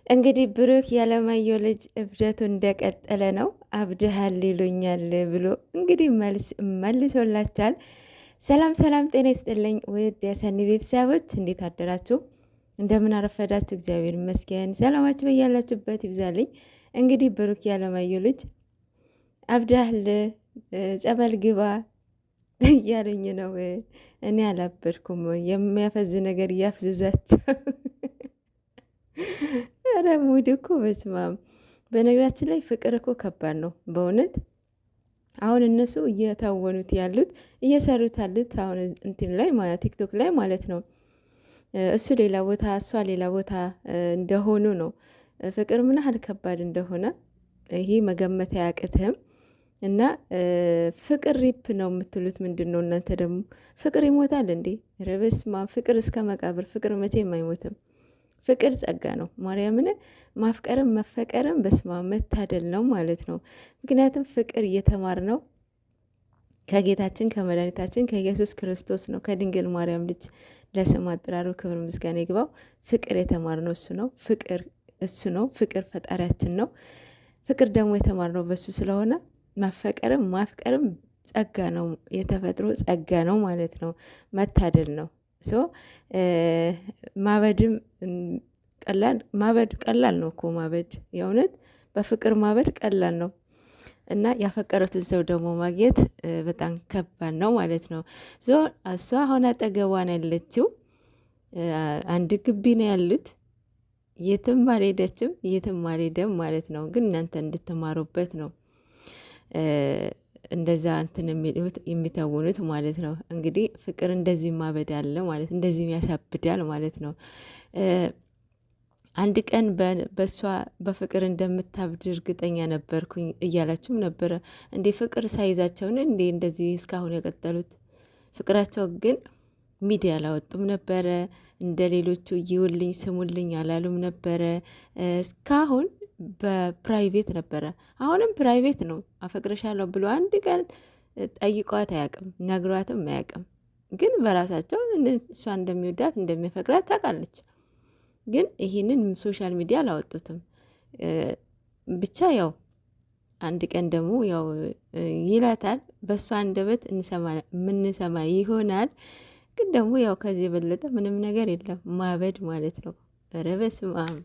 እንግዲህ ብሩክ ያለማየሁ ልጅ እብደቱ እንደቀጠለ ነው። አብድሃል ይሉኛል ብሎ እንግዲህ መልስ መልሶላቻል። ሰላም ሰላም፣ ጤና ይስጥልኝ ውድ የሰኒ ቤተሰቦች እንዴት አደራችሁ? እንደምን አረፈዳችሁ? እግዚአብሔር ይመስገን። ሰላማችሁ በያላችሁበት ይብዛልኝ። እንግዲህ ብሩክ ያለማየሁ ልጅ አብድሃል፣ ጸበል ግባ እያለኝ ነው። እኔ አላበድኩም። የሚያፈዝ ነገር እያፍዝዛቸው ኧረ ሙድ እኮ በስማም። በነገራችን ላይ ፍቅር እኮ ከባድ ነው በእውነት። አሁን እነሱ እየታወኑት ያሉት እየሰሩት ያሉት አሁን እንትን ላይ ቲክቶክ ላይ ማለት ነው። እሱ ሌላ ቦታ እሷ ሌላ ቦታ እንደሆኑ ነው። ፍቅር ምን ያህል ከባድ እንደሆነ ይሄ መገመት አያቅትህም። እና ፍቅር ሪፕ ነው የምትሉት ምንድን ነው እናንተ ደግሞ? ፍቅር ይሞታል እንዴ? ኧረ በስመ አብ። ፍቅር እስከ መቃብር። ፍቅር መቼም አይሞትም። ፍቅር ጸጋ ነው። ማርያምን ማፍቀርም መፈቀርም በስማ መታደል ነው ማለት ነው። ምክንያቱም ፍቅር እየተማር ነው ከጌታችን ከመድኃኒታችን ከኢየሱስ ክርስቶስ ነው፣ ከድንግል ማርያም ልጅ ለስም አጠራሩ ክብር ምስጋና ይግባው። ፍቅር የተማር ነው እሱ ነው። ፍቅር እሱ ነው። ፍቅር ፈጣሪያችን ነው። ፍቅር ደግሞ የተማር ነው በሱ ስለሆነ መፈቀርም ማፍቀርም ጸጋ ነው፣ የተፈጥሮ ጸጋ ነው ማለት ነው። መታደል ነው። ማበድም ማበድ ቀላል ነው እኮ ማበድ፣ የእውነት በፍቅር ማበድ ቀላል ነው። እና ያፈቀሩትን ሰው ደግሞ ማግኘት በጣም ከባድ ነው ማለት ነው። እሷ አሁን አጠገቧን ያለችው አንድ ግቢ ነው ያሉት። የትም አልሄደችም፣ የትም አልሄደም ማለት ነው። ግን እናንተ እንድትማሩበት ነው እንደዛ እንትን የሚተውኑት ማለት ነው። እንግዲህ ፍቅር እንደዚህ ማበድ አለ ማለት እንደዚህ ያሳብዳል ማለት ነው። አንድ ቀን በእሷ በፍቅር እንደምታብድ እርግጠኛ ነበርኩኝ እያላችሁም ነበረ። እንዴ ፍቅር ሳይዛቸውን እንዴ እንደዚህ እስካሁን የቀጠሉት? ፍቅራቸው ግን ሚዲያ አላወጡም ነበረ። እንደ ሌሎቹ ይውልኝ ስሙልኝ አላሉም ነበረ እስካሁን በፕራይቬት ነበረ። አሁንም ፕራይቬት ነው። አፈቅርሻለሁ ብሎ አንድ ቀን ጠይቋት አያውቅም፣ ነግሯትም አያውቅም። ግን በራሳቸው እሷ እንደሚወዳት እንደሚፈቅራት ታውቃለች። ግን ይህንን ሶሻል ሚዲያ አላወጡትም። ብቻ ያው አንድ ቀን ደግሞ ያው ይላታል በእሷ አንደበት የምንሰማ ይሆናል። ግን ደግሞ ያው ከዚህ የበለጠ ምንም ነገር የለም። ማበድ ማለት ነው። ኧረ በስመ አብ